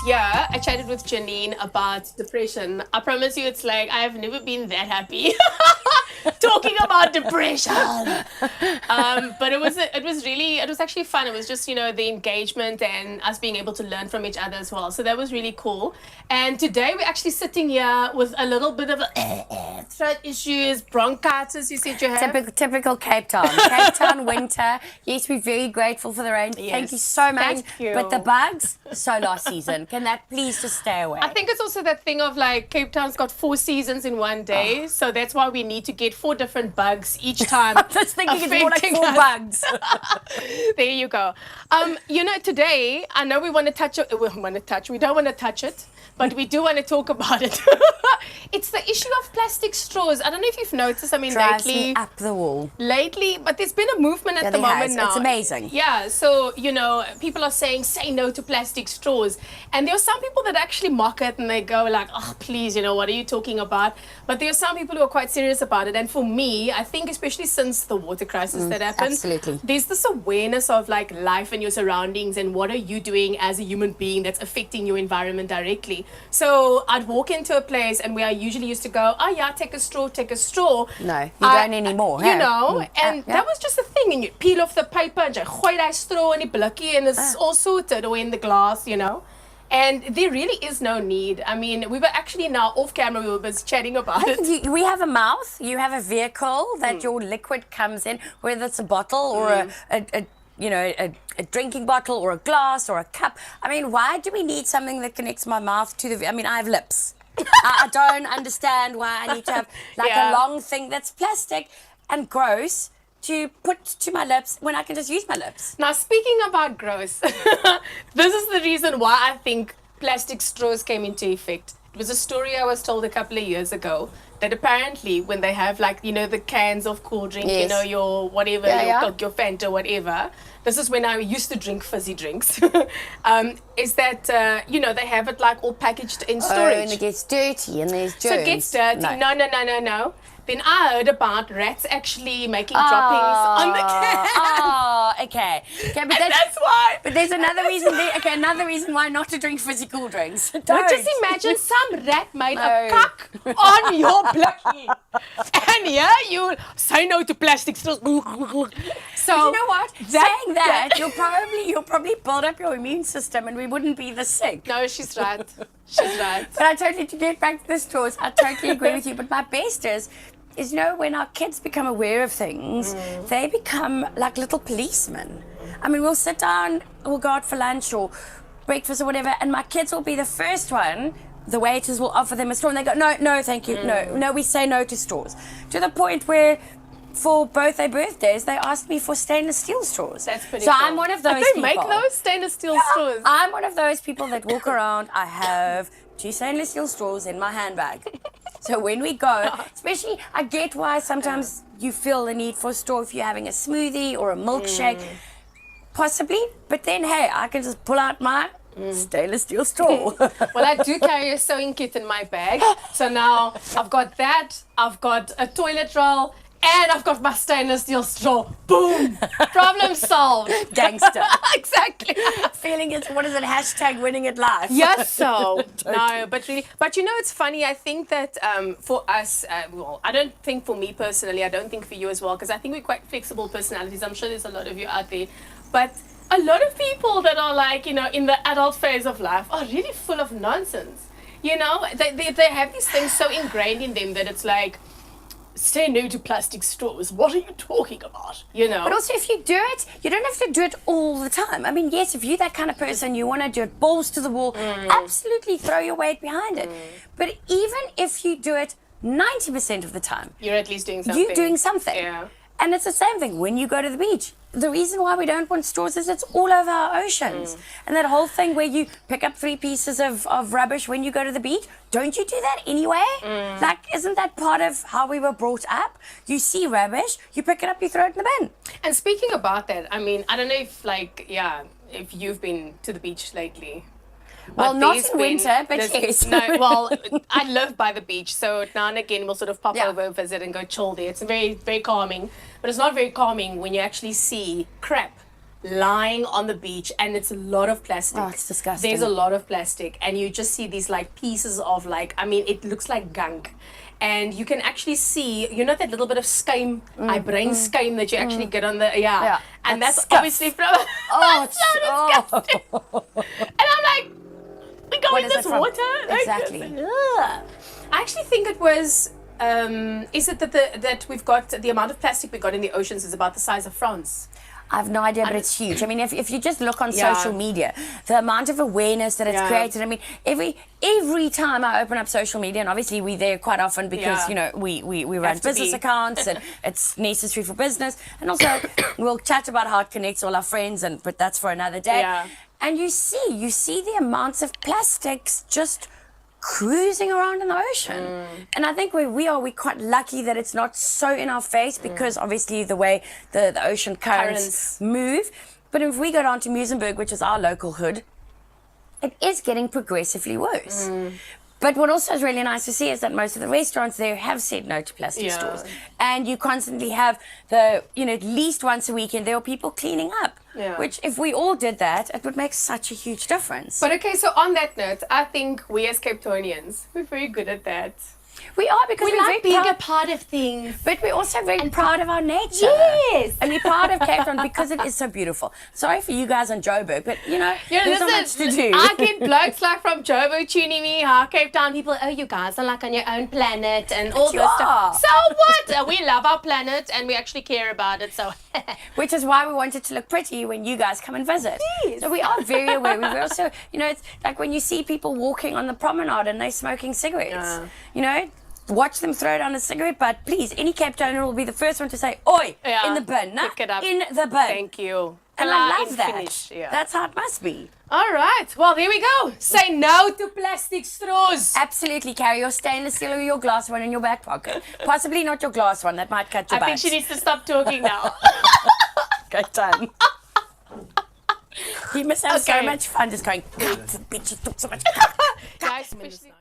year, I chatted with Janine about depression. I promise you, it's like I've never been that happy talking about depression. But it was actually fun. It was just, the engagement and us being able to learn from each other as well. So that was really cool. And today we're actually sitting here with a little bit of throat issues, bronchitis. You said you have. Typical Cape Town. Cape Town winter. Yes, we're very grateful for the rain. Yes. Thank you so much. Thank you. But the bugs, so last season. Can that please just stay away? I think it's also that thing of like Cape Town's got 4 seasons in one day, so that's why we need to get 4 different bugs each time. I was thinking it's more like 4 bugs. There you go. Today I know we don't want to touch it, but we do want to talk about it. It's the issue of plastic straws. I don't know if you've noticed. I mean, Drives lately, me up the wall. but there's been a movement at the moment now. It's amazing. Yeah, so, people are saying, say no to plastic straws. And there are some people that actually mock it and they go like, oh, please, what are you talking about? But there are some people who are quite serious about it. And for me, I think especially since the water crisis that happened, absolutely. There's this awareness of like life and your surroundings and what are you doing as a human being that's affecting your environment directly. So I'd walk into a place and where I usually used to go, oh yeah, take a straw. No, you don't anymore. And that was just a thing. And you peel off the paper and you gooi that straw in the blikkie and it's all sorted, or in the glass, And there really is no need. I mean, we were actually now off camera, we were busy chatting about it. We have a mouth, you have a vehicle that your liquid comes in, whether it's a bottle or a drinking bottle or a glass or a cup. I mean, why do we need something that connects my mouth to the... I mean, I have lips. I don't understand why I need to have a long thing that's plastic and gross to put to my lips when I can just use my lips. Now, speaking about gross, this is the reason why I think plastic straws came into effect. It was a story I was told a couple of years ago that apparently when they have the cans of cool drink, yes. Your whatever, your Fanta, whatever. This is when I used to drink fizzy drinks. Is that, they have it all packaged in storage. Oh, and it gets dirty and there's germs. So it gets dirty. No. Then I heard about rats actually making droppings on the can. Oh, okay. But that's why. But there's another reason. Another reason why not to drink physical drinks. Don't. But just imagine some rat made a cuck on your blikkie. And you say no to plastic straws. So you know what? Saying that, you'll probably build up your immune system and we wouldn't be this sick. No, she's right. She's right. But I totally, to get back to the straws, I totally agree with you. But my best is when our kids become aware of things, they become like little policemen. I mean, we'll sit down, we'll go out for lunch or breakfast or whatever, and my kids will be the first one. The waiters will offer them a straw and they go, no, thank you. No, we say no to straws. To the point where for both their birthdays, they asked me for stainless steel straws. That's pretty cool. So I'm one of those people. They make those stainless steel straws? I'm one of those people that walk around. I have 2 stainless steel straws in my handbag. So when we go, especially, I get why sometimes you feel the need for a straw if you're having a smoothie or a milkshake. Possibly. But then, hey, I can just pull out my stainless steel straw. Well, I do carry a sewing kit in my bag. So now I've got that. I've got a toilet roll. And I've got my stainless steel straw. Boom! Problem solved. Gangster. Exactly. Feeling it's, what is it, hashtag winning at life. Yes, so. No, but really. But it's funny. I think that for us, I don't think for me personally, I don't think for you as well, because I think we're quite flexible personalities. I'm sure there's a lot of you out there. But a lot of people that are in the adult phase of life are really full of nonsense. They have these things so ingrained in them that it's like, say no to plastic straws. What are you talking about? But also, if you do it, you don't have to do it all the time. I mean, yes, if you're that kind of person, you want to do it balls to the wall, absolutely throw your weight behind it. But even if you do it 90% of the time, you're at least doing something. You're doing something. Yeah. And it's the same thing when you go to the beach. The reason why we don't want straws is it's all over our oceans. And that whole thing where you pick up 3 pieces of rubbish when you go to the beach, don't you do that anyway? Isn't that part of how we were brought up? You see rubbish, you pick it up, you throw it in the bin. And speaking about that, I mean, I don't know if if you've been to the beach lately. Well, not in winter, but yes. No, well, I live by the beach, so now and again we'll sort of pop over, visit, and go chill there. It's very, very calming, but it's not very calming when you actually see crap lying on the beach, and it's a lot of plastic. Oh, it's disgusting. There's a lot of plastic, and you just see these like pieces of like, I mean, it looks like gunk. And you can actually see, you know, that little bit of skeim, brain skeim that you actually get on the, Yeah, and that's that's scuff. obviously from, Oh, it's so disgusting. And I'm like, we go What in is this it from? water? Like, Exactly. ugh. I actually think it was, is it that we've got, the amount of plastic we got in the oceans is about the size of France? I have no idea, but it's huge. I mean, if you just look on Yeah. social media, the amount of awareness that it's Yeah. created. I mean, every time I open up social media, and obviously we're there quite often because, Yeah. you know, we run to business be. accounts and it's necessary for business. And also we'll chat about how it connects all our friends, but that's for another day. Yeah. And you see the amounts of plastics just cruising around in the ocean. And I think we're quite lucky that it's not so in our face because obviously the way the ocean currents move. But if we go down to Muizenberg, which is our local hood, it is getting progressively worse. But what also is really nice to see is that most of the restaurants there have said no to plastic Yeah. stores. And you constantly have at least once a weekend, there are people cleaning up. Yeah. Which if we all did that, it would make such a huge difference. But okay, so on that note, I think we as Cape Townians, we're very good at that. we are because We we're like very being proud, a part of things. but we're also very proud of our nature. Yes. And we're proud of Cape Town because it is so beautiful. Sorry for you guys on Joburg, but there's so much to do. I get blokes like from Joburg tuning me, Cape Town people, oh, you guys are like on your own planet and all you this are. stuff. So what? We love our planet and we actually care about it. So Which is why we wanted to look pretty when you guys come and visit. Yes. So we are very aware. We're also, it's like when you see people walking on the promenade and they're smoking cigarettes. Watch them throw down a cigarette, but please, any Cape Towner will be the first one to say, "Oi, Yeah, in the bin, nah, pick it up. in the bin." thank you. And I Klaar love en that. finish, yeah. That's how it must be. All right. Well, there we go. Say no to plastic straws. Absolutely, carry your stainless steel or your glass one in your back pocket. Possibly not your glass one, that might cut your I think butt. she needs to stop talking now. Okay, done. You must have so Okay. much fun just going, bitch, you took so much. Guys, especially